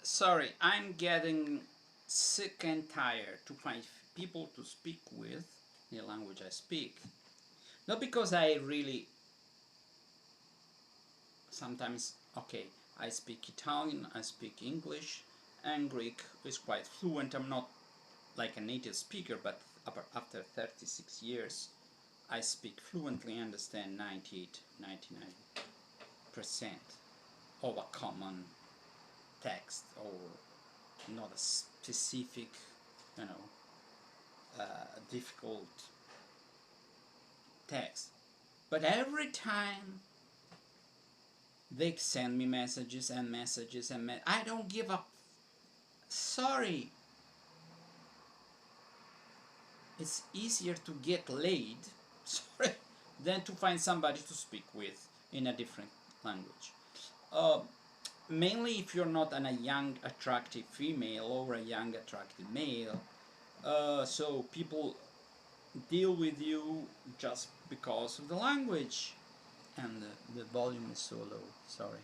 Sorry, I'm getting sick and tired to find people to speak with in the language I speak. Not because I really sometimes, okay, I speak Italian, I speak English, and Greek is quite fluent. I'm not like a native speaker, but after 36 years, I speak fluently, understand 98, 99% of a common text or not a specific, you know, difficult text. But every time they send me messages and messages and I don't give up. Sorry, it's easier to get laid, sorry, than to find somebody to speak with in a different language. Uh, Mainly if you're not a young attractive female or a young attractive male, so people deal with you just because of the language. And the volume is so low, sorry.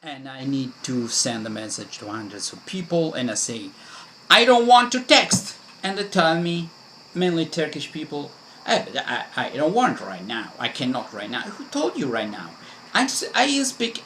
And I need to send a message to hundreds of people, and I say, I don't want to text. And they tell me, mainly Turkish people, I don't want right now. I cannot right now. Who told you right now? I'm speaking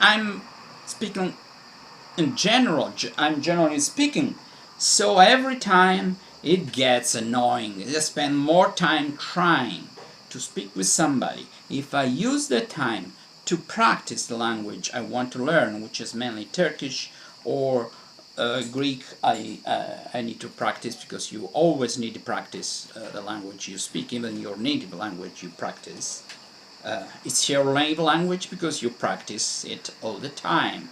in general. I'm generally speaking. So every time it gets annoying. I spend more time trying to speak with somebody. If I use the time to practice the language I want to learn, which is mainly Turkish or Greek, I need to practice, because you always need to practice the language you speak, even your native language you practice. It's your native language because you practice it all the time.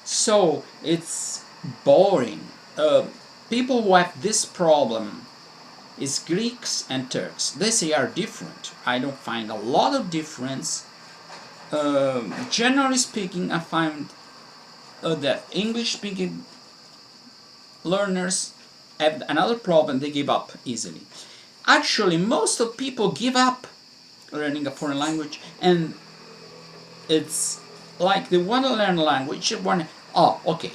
So it's boring. People who have this problem is Greeks and Turks. They say are different. I don't find a lot of difference. Generally speaking, I find that English-speaking learners have another problem. They give up easily. Actually, most of people give up learning a foreign language, and it's like they want to learn a language. Oh, okay,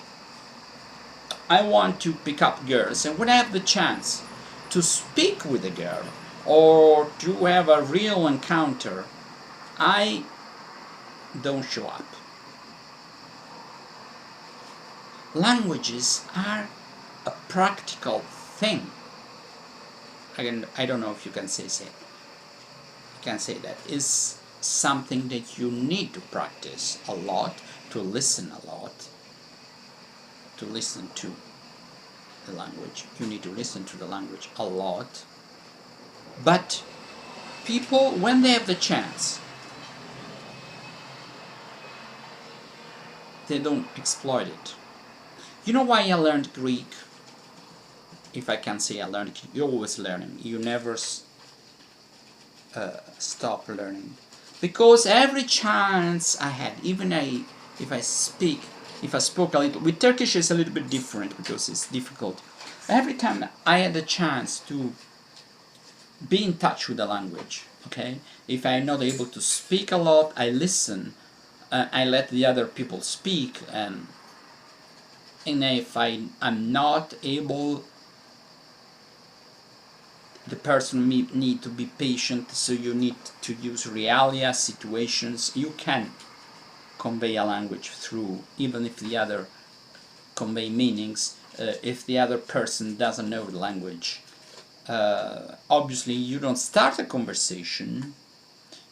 I want to pick up girls, and when I have the chance to speak with a girl or to have a real encounter, I don't show up. Languages are a practical thing. I don't know if you can say that. You can say that is something that you need to practice a lot, to listen a lot, to listen to the language. You need to listen to the language a lot. But people, when they have the chance, they don't exploit it. You know why I learned Greek? If I can say I learned, you're always learning. You never stop learning. Because every chance I had, even if I spoke a little, with Turkish it's a little bit different because it's difficult. Every time I had the chance to be in touch with the language, okay? If I'm not able to speak a lot, I listen. I let the other people speak, and if I'm not able, the person need to be patient, so you need to use realia, situations. You can convey a language through, even if the other convey meanings, if the other person doesn't know the language. Obviously you don't start a conversation.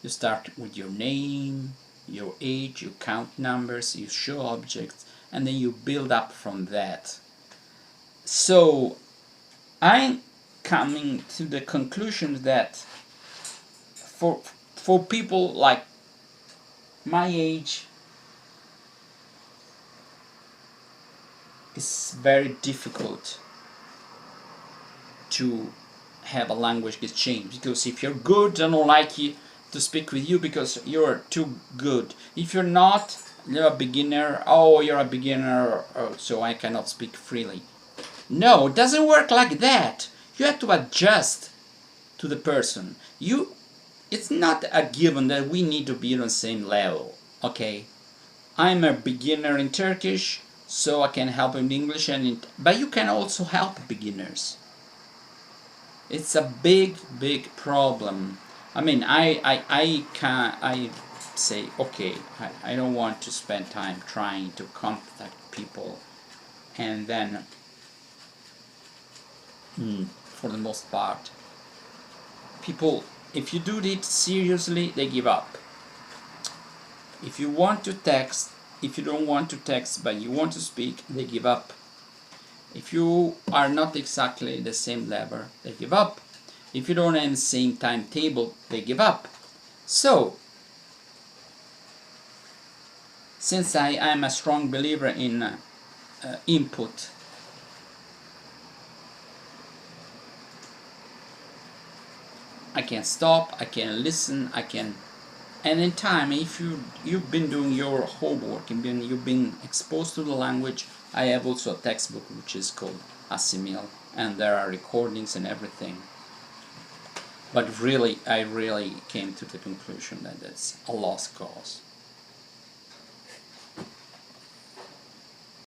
You start with your name, your age, you count numbers, you show objects, and then you build up from that. So I'm coming to the conclusion that for people like my age, it's very difficult to have a language exchange, because if you're good, I don't like you to speak with you because you're too good. If you're not, you're a beginner. Oh, you're a beginner, so I cannot speak freely. No, it doesn't work like that. You have to adjust to the person. It's not a given that we need to be on the same level, okay? I'm a beginner in Turkish, so I can help in English, but you can also help beginners. It's a big problem. I mean, I say, okay, I don't want to spend time trying to contact people, and then for the most part, people, if you do it seriously, they give up. If you want to text, if you don't want to text but you want to speak, they give up. If you are not exactly the same level, they give up. If you don't have the same timetable, they give up. So, since I am a strong believer in input, I can stop, I can listen, I can, and in time, if you've been doing your homework and you've been exposed to the language, I have also a textbook which is called Assimil, and there are recordings and everything. But really, I really came to the conclusion that it's a lost cause.